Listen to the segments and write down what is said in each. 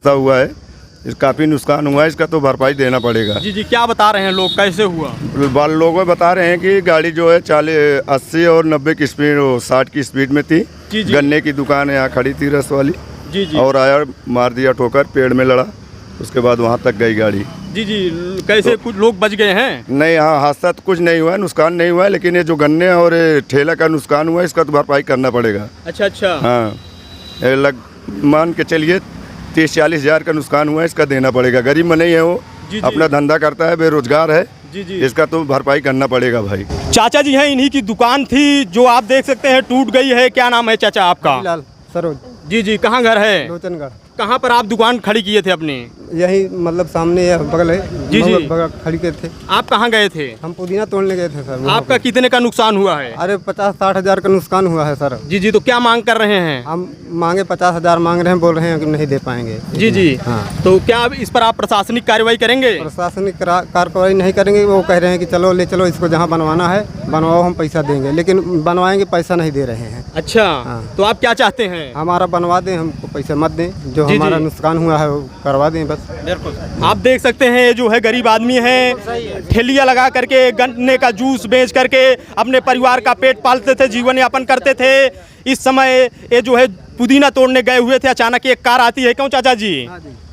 हादसा हुआ है, इस काफ़ी नुकसान हुआ है, इसका तो भरपाई देना पड़ेगा। जी जी, क्या बता रहे हैं लोग, कैसे हुआ? लोग बता रहे हैं कि गाड़ी जो है 80 और 90 की स्पीड, 60 की स्पीड में थी। जी जी। गन्ने की दुकान यहाँ खड़ी थी रस वाली। जी जी। और आया, मार दिया ठोकर, पेड़ में लड़ा, उसके बाद वहाँ तक गई गाड़ी। जी जी, कैसे कुछ लोग बच गए हैं? नहीं, हाँ, हादसा तो कुछ नहीं हुआ है, नुकसान नहीं हुआ है, लेकिन ये जो गन्ने और ठेला का नुकसान हुआ है, इसका तो भरपाई करना पड़ेगा। अच्छा अच्छा। हाँ, मान के चलिए 30-40 हज़ार का नुकसान हुआ है, इसका देना पड़ेगा। गरीब में नहीं है वो, अपना धंधा करता है, बेरोजगार है। जी जी, इसका तो भरपाई करना पड़ेगा भाई। चाचा जी हैं, इन्हीं की दुकान थी जो आप देख सकते हैं टूट गई है। क्या नाम है चाचा आपका? लाल सरोज। जी जी, कहाँ घर है? लोचनगढ़। कहाँ पर आप दुकान खड़ी किए थे अपनी? यही मतलब सामने है, बगल है। जी जी। बगल खड़ी के थे। आप कहाँ गए थे? हम पुदीना तोड़ने गए थे सर। आपका कितने का नुकसान हुआ है? अरे 50-60 हज़ार का नुकसान हुआ है सर। जी जी, तो क्या मांग कर रहे हैं? हम मांगे 50 हज़ार मांग रहे हैं, बोल रहे हैं कि नहीं दे पाएंगे। जी जी। हाँ, तो क्या अब इस पर आप प्रशासनिक कार्रवाई करेंगे? प्रशासनिक कार्रवाई नहीं करेंगे। वो कह रहे हैं कि चलो ले चलो, इसको जहाँ बनवाना है बनवाओ, हम पैसा देंगे, लेकिन बनवाएंगे पैसा नहीं दे रहे हैं। अच्छा, हाँ। तो आप क्या चाहते हैं? हमारा बनवा दें, हमको पैसा मत दें, जो जी, हमारा जी। नुकसान हुआ है वो करवा दें बस। आप देख सकते हैं ये जो है गरीब आदमी है, ठेलियाँ लगा करके गन्ने का जूस बेच करके अपने परिवार का पेट पालते थे, जीवन यापन करते थे। इस समय ये जो है पुदीना तोड़ने गए हुए थे, अचानक एक कार आती है, क्यों चाचा जी?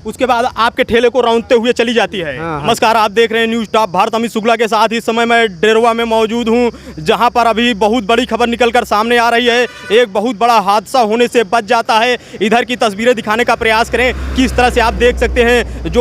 उसके बाद आपके ठेले को रौंदते हुए चली जाती है। हाँ। नमस्कार, आप देख रहे हैं न्यूज़ टॉप भारत, अमित शुक्ला के साथ। इस समय मैं डेरवा में मौजूद हूं, जहां पर अभी बहुत बड़ी खबर निकलकर सामने आ रही है। एक बहुत बड़ा हादसा होने से बच जाता है। इधर की तस्वीरें दिखाने का प्रयास करें, किस तरह से आप देख सकते हैं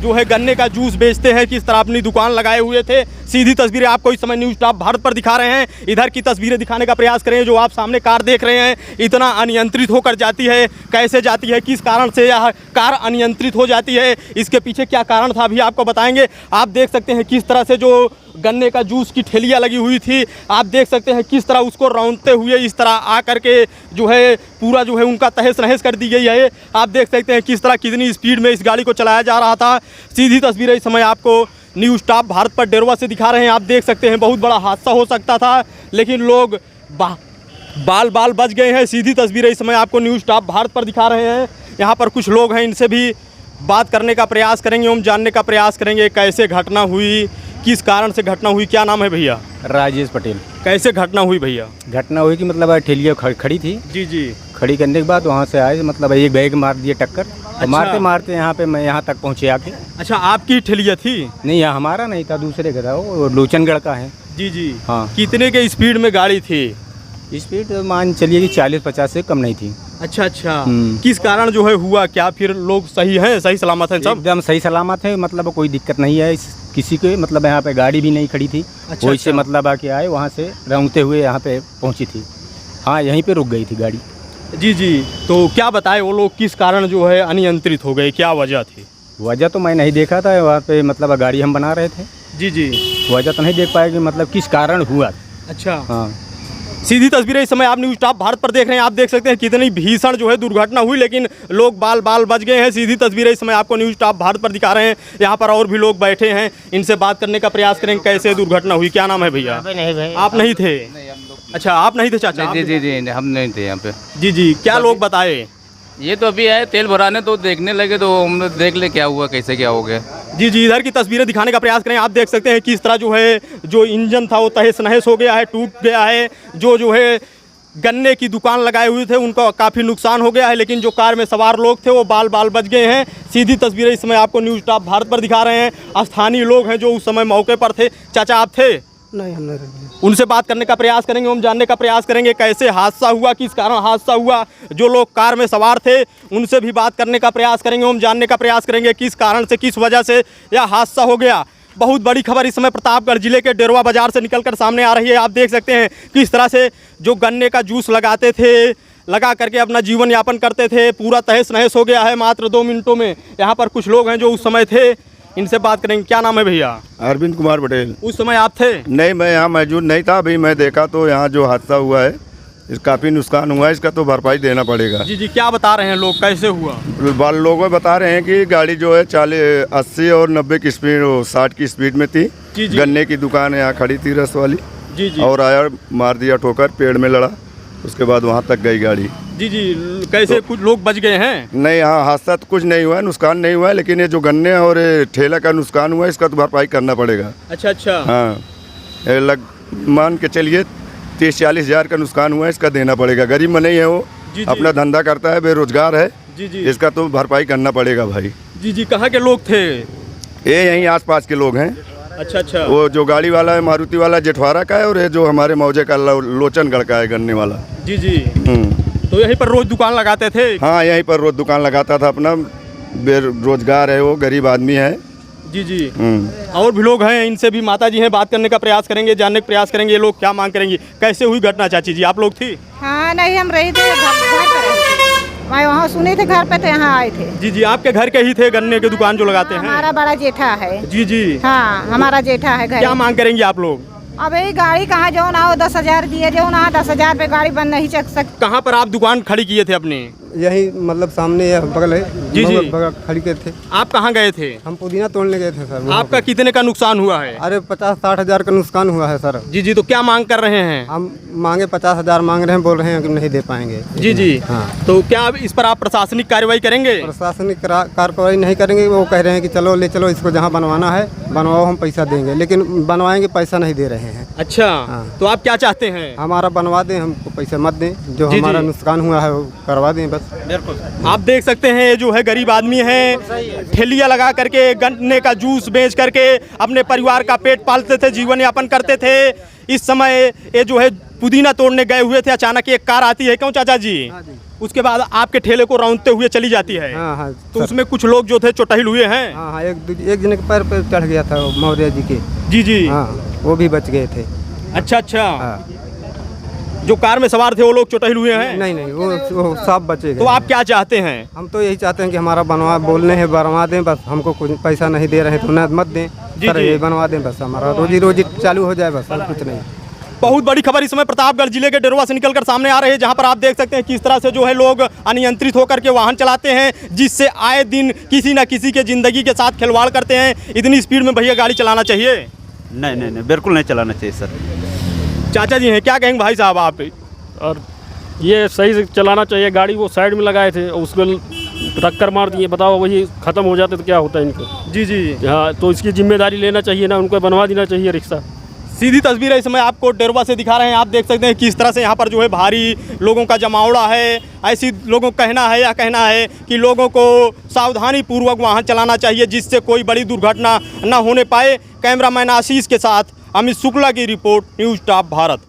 जो है गन्ने का जूस बेचते हैं, किस तरह अपनी दुकान लगाए हुए थे। सीधी तस्वीरें आपको इस समय न्यूज़ टॉप भारत पर दिखा रहे हैं। इधर की तस्वीरें दिखाने का प्रयास करें। जो आप सामने कार देख रहे हैं, इतना अनियंत्रित होकर जाती है, कैसे जाती है, किस कारण से यह कार अनियंत्रित हो जाती है, इसके पीछे क्या कारण था अभी आपको बताएंगे। आप देख सकते हैं किस तरह से जो गन्ने का जूस की ठेलियाँ लगी हुई थी, आप देख सकते हैं किस तरह उसको रौंदते हुए इस तरह आ करके जो है पूरा जो है उनका तहस नहस कर दी गई है। आप देख सकते हैं किस तरह कितनी स्पीड में इस गाड़ी को चलाया जा रहा था। सीधी तस्वीरें इस समय आपको न्यूज़ टॉप भारत पर डेरवा से दिखा रहे हैं। आप देख सकते हैं बहुत बड़ा हादसा हो सकता था, लेकिन लोग बाल बाल बच गए हैं। सीधी तस्वीरें इस समय आपको न्यूज़ टॉप भारत पर दिखा रहे हैं। यहाँ पर कुछ लोग हैं, इनसे भी बात करने का प्रयास करेंगे, हम जानने का प्रयास करेंगे कैसे घटना हुई, किस कारण से घटना हुई। क्या नाम है भैया? राजेश पटेल। कैसे घटना हुई भैया? घटना हुई कि मतलब ठेलिया खड़ी थी। जी जी। खड़ी करने के बाद वहाँ से आए, मतलब एक बैग मार दिए टक्कर। तो मारते मारते यहाँ पे मैं यहाँ तक पहुँचे आके। अच्छा, आपकी ठेलिया थी? नहीं, यहाँ हमारा नहीं था, दूसरे का था, वो लोचनगढ़ का है। जी जी। हाँ। कितने के स्पीड में गाड़ी थी? स्पीड मान चलिए कि 40-50 से कम नहीं थी। अच्छा अच्छा। किस कारण जो है हुआ, क्या फिर लोग सही हैं, सही सलामत हैं सब? एकदम सही सलामत है, मतलब कोई दिक्कत नहीं है किसी को, मतलब यहाँ पे गाड़ी भी नहीं खड़ी थी। अच्छा, वही से मतलब आके आए, वहाँ से रौंदते हुए यहाँ पे पहुँची थी। हाँ, यहीं पे रुक गई थी गाड़ी। जी जी। तो क्या बताए वो लोग, किस कारण जो है अनियंत्रित हो गए, क्या वजह थी? वजह तो मैं नहीं देखा था वहाँ पे, मतलब गाड़ी हम बना रहे थे। जी जी। वजह तो नहीं देख पाए कि मतलब किस कारण हुआ। अच्छा। हाँ। सीधी तस्वीरें इस समय आप न्यूज़ टॉप भारत पर देख रहे हैं। आप देख सकते हैं कितनी भीषण जो है दुर्घटना हुई, लेकिन लोग बाल बाल बच गए हैं। सीधी तस्वीरें इस समय आपको न्यूज़ टॉप भारत पर दिखा रहे हैं। यहाँ पर और भी लोग बैठे हैं, इनसे बात करने का प्रयास करेंगे कैसे दुर्घटना हुई। क्या नाम है भैया? नहीं भाई, आप नहीं थे? अच्छा, आप नहीं थे चाचा? जी जी जी, हम नहीं थे यहाँ पे। जी जी। क्या लोग बताए? ये तो अभी आए तेल भराने, तो देखने लगे, तो हम देख ले क्या हुआ, कैसे क्या हो गया। जी जी। इधर की तस्वीरें दिखाने का प्रयास करें। आप देख सकते हैं किस तरह जो है जो इंजन था वो तहस नहस हो गया है, टूट गया है। जो है गन्ने की दुकान लगाए हुए थे उनका काफ़ी नुकसान हो गया है, लेकिन जो कार में सवार लोग थे वो बाल बाल बच गए हैं। सीधी तस्वीरें इस समय आपको न्यूज़ टॉप भारत पर दिखा रहे हैं। स्थानीय लोग हैं जो उस समय मौके पर थे। चाचा, आप थे? नहीं, हम नहीं। उनसे बात करने का प्रयास करेंगे, हम जानने का प्रयास करेंगे कैसे हादसा हुआ, किस कारण हादसा हुआ। जो लोग कार में सवार थे उनसे भी बात करने का प्रयास करेंगे, हम जानने का प्रयास करेंगे किस कारण से, किस वजह से यह हादसा हो गया। बहुत बड़ी खबर इस समय प्रतापगढ़ जिले के डेरवा बाजार से निकलकर सामने आ रही है। आप देख सकते हैं किस तरह से जो गन्ने का जूस लगाते थे, लगा करके अपना जीवन यापन करते थे, पूरा तहस नहस हो गया है मात्र 2 मिनटों में। यहाँ पर कुछ लोग हैं जो उस समय थे, इनसे बात करेंगे। क्या नाम है भैया? अरविंद कुमार पटेल। उस समय आप थे? नहीं, मैं यहाँ मौजूद नहीं था। अभी मैं देखा तो यहाँ जो हादसा हुआ है, इस काफ़ी नुकसान हुआ है, इसका तो भरपाई देना पड़ेगा। जी जी। क्या बता रहे हैं लोग, कैसे हुआ? लोग बता रहे हैं कि गाड़ी जो है 80 और 90 की स्पीड, 60 की स्पीड में थी। जी जी। गन्ने की दुकान यहाँ खड़ी थी रस वाली। जी जी। और आया, मार दिया ठोकर, पेड़ में लड़ा, उसके बाद वहाँ तक गई गाड़ी। जी जी। कैसे कुछ लोग बच गए हैं? नहीं, हाँ, हादसा तो कुछ नहीं हुआ है, नुकसान नहीं हुआ है, लेकिन ये जो गन्ने और ये ठेला का नुकसान हुआ है इसका तो भरपाई करना पड़ेगा। अच्छा अच्छा। हाँ, ये मान के चलिए 30-40 हज़ार का नुकसान हुआ है, इसका देना पड़ेगा। गरीब में नहीं है वो, जी, जी। अपना धंधा करता है, बेरोजगार है, जी जी। इसका तो भरपाई करना पड़ेगा भाई। जी जी। कहाँ के लोग थे? ये यहीं आसपास के लोग हैं। अच्छा अच्छा। वो जो गाड़ी वाला है मारुति वाला जेठवारा का है, और ये जो हमारे मौजे का लोचनगढ़ का है गन्ने वाला। जी जी। तो यहीं पर रोज दुकान लगाते थे? हाँ, यहीं पर रोज दुकान लगाता था, अपना बेरोजगार है वो, गरीब आदमी है। जी जी। और भी लोग हैं, इनसे भी माता जी हैं, बात करने का प्रयास करेंगे, जानने का प्रयास करेंगे ये लोग क्या मांग करेंगे। कैसे हुई घटना चाची जी? आप लोग थी? हाँ नहीं, हम रही थे घर पे रही थी। मैं वहाँ सुनी थे घर पे, तो यहाँ आए थे। जी जी। आपके घर के ही थे गन्ने की दुकान जो लगाते हैं? हमारा बड़ा जेठा है। जी जी। हाँ, हमारा जेठा है घर। क्या मांग करेंगे आप लोग? अब यही गाड़ी कहाँ जो ना हो, 10,000 दिए, जो ना 10,000 पे गाड़ी बंद नहीं चल सकती। कहाँ पर आप दुकान खड़ी किए थे अपनी? यही मतलब सामने बगल है, जी, जी। बगल खड़ी के थे। आप कहाँ गए थे? हम पुदीना तोड़ने गए थे सर। वहाँ आपका कितने का नुकसान हुआ है? अरे 50-60 हज़ार का नुकसान हुआ है सर। जी जी। तो क्या मांग कर रहे हैं? हम मांगे 50 हज़ार मांग रहे हैं, बोल रहे हैं कि नहीं दे पाएंगे। जी जी। हाँ। तो क्या अब इस पर आप प्रशासनिक कार्रवाई करेंगे? प्रशासनिक कार्रवाई नहीं करेंगे, वो कह रहे हैं कि चलो ले चलो, इसको जहाँ बनवाना है बनवाओ, हम पैसा देंगे, लेकिन बनवाएंगे पैसा नहीं दे रहे हैं। अच्छा। हाँ। तो आप क्या चाहते हैं? हमारा बनवा दें, हमको पैसा मत दें, जो जी, जी। हमारा नुकसान हुआ है वो करवा दें बस। आप देख सकते हैं ये जो है गरीब आदमी है, ठेलियाँ लगा करके गन्ने का जूस बेच करके अपने परिवार का पेट पालते थे, जीवन यापन करते थे। इस समय ये जो है पुदीना तोड़ने गए हुए थे, अचानक एक कार आती है, क्यों चाचा जी? उसके बाद आपके ठेले को रौंदते हुए चली जाती है। हाँ हाँ तो उसमें कुछ लोग जो थे चोटहिल हुए हैं। हाँ हाँ, एक जने के पैर पे चढ़ गया था मौर्य जी के। जी जी। हाँ, वो भी बच गए थे। अच्छा अच्छा। हाँ। जो कार में सवार थे वो लोग चोटहिल हुए हैं? नहीं नहीं, वो सब बचे गए। तो आप क्या चाहते हैं? हम तो यही चाहते हैं कि हमारा बोलने हैं बनवा दें बस, हमको कुछ पैसा नहीं दे रहे हैं तो न मत दें सर, जी। ये बनवा दें बस, हमारा रोजी चालू हो जाए बस, और कुछ नहीं। बहुत बड़ी खबर इस समय प्रतापगढ़ जिले के डेरवा से निकलकर सामने आ रही है, जहां पर आप देख सकते हैं किस तरह से जो है लोग अनियंत्रित होकर के वाहन चलाते हैं, जिससे आए दिन किसी न किसी के ज़िंदगी के साथ खिलवाड़ करते हैं। इतनी स्पीड में भैया गाड़ी चलाना चाहिए? नहीं नहीं नहीं, बिल्कुल नहीं चलाना चाहिए सर। चाचा जी हैं, क्या कहेंगे भाई साहब आप? और ये सही से चलाना चाहिए। गाड़ी वो साइड में लगाए थे और उसको टक्कर मार दिए, बताओ वही ख़त्म हो जाते तो क्या होता है इनको। जी जी। हाँ, तो इसकी जिम्मेदारी लेना चाहिए ना, उनको बनवा देना चाहिए रिक्शा। सीधी तस्वीर है इस समय आपको डेरवा से दिखा रहे हैं। आप देख सकते हैं किस तरह से यहाँ पर जो है भारी लोगों का जमावड़ा है। ऐसी लोगों का कहना है, या कहना है कि लोगों को सावधानी पूर्वक वाहन चलाना चाहिए, जिससे कोई बड़ी दुर्घटना न होने पाए। कैमरामैन आशीष के साथ अमित शुक्ला की रिपोर्ट, न्यूज़ टॉप भारत।